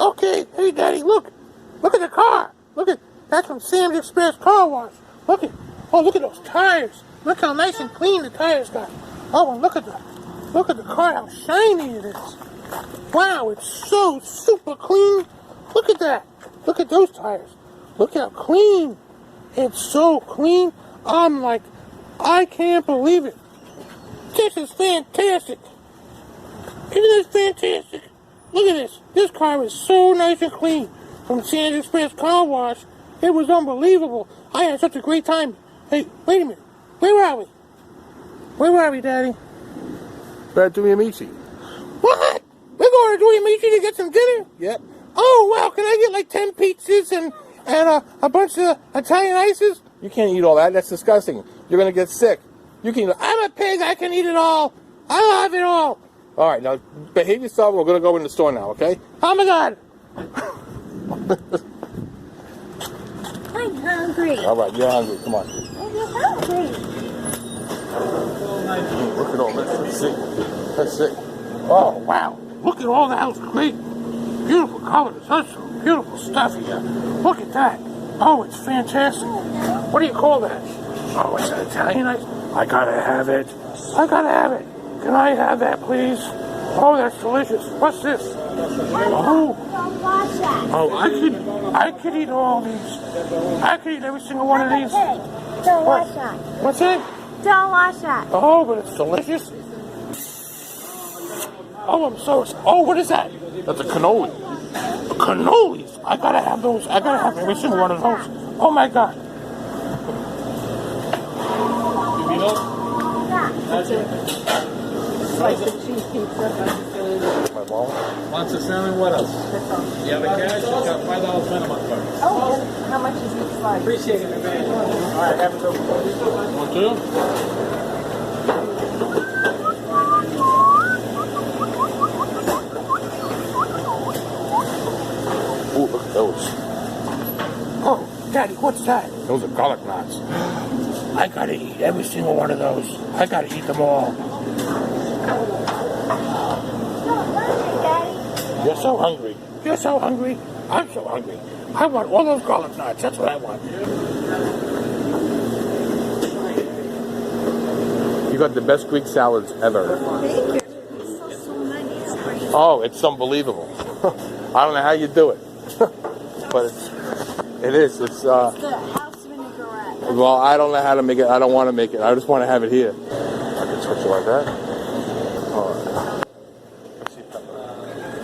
Okay, hey Daddy, look at the car. That's from Sam's Express Car Wash. Look at those tires. Look how nice and clean the tires got. Oh, and look at the car, how shiny it is. Wow, it's so super clean. Look at that. Look at those tires. Look how clean. It's so clean. I'm like, I can't believe it. This is fantastic. Isn't this fantastic? Look at this. This car is so nice and clean. From Sam's Express Car Wash. It was unbelievable. I had such a great time. Hey, wait a minute. Where are we? Where are we, Daddy? We're at Amici. What? We're going to Amici to get some dinner? Yep. Oh, wow. Can I get like 10 pizzas and a bunch of Italian ices? You can't eat all that. That's disgusting. You're going to get sick. You can. I'm a pig. I can eat it all. I'll have it all. All right, now behave yourself. We're going to go in the store now, okay? Oh, my God. I'm hungry. All right, you're hungry. Come on. I'm hungry. Look at all this. Let's see. Let's see. Oh, wow. Look at all that. That was great. Beautiful colors. That's some beautiful stuff here. Look at that. Oh, it's fantastic. What do you call that? Oh, it's an Italian ice. I gotta have it. I gotta have it. Can I have that, please? Oh, that's delicious. What's this? Oh, I could eat all these. I could eat every single one of these. Don't wash that. What's that? Don't wash that. Oh, but it's delicious. Oh, I'm so. Oh, what is that? That's a cannoli. Cannolis. I gotta have those. I gotta have every single one of those. Oh my God. That's it. Slice of cheese pizza. My mom. Wants a salmon, what else? You have a cash, you got $5 minimum card. Oh, how much is each slice? Appreciate it, man. All right, have a good one. Want to? Ooh, look at those. Oh, Daddy, what's that? Those are garlic knots. I gotta eat every single one of those. I gotta eat them all. You're so hungry. You're so hungry. I'm so hungry. I want all those garlic knots. That's what I want. You got the best Greek salads ever. Thank you. So nice. Oh, it's unbelievable. I don't know how you do it. But it is. It's The house vinaigrette. well, I don't know how to make it. I don't want to make it. I just want to have it here. I can switch it like that. All right. Let's see, pepper.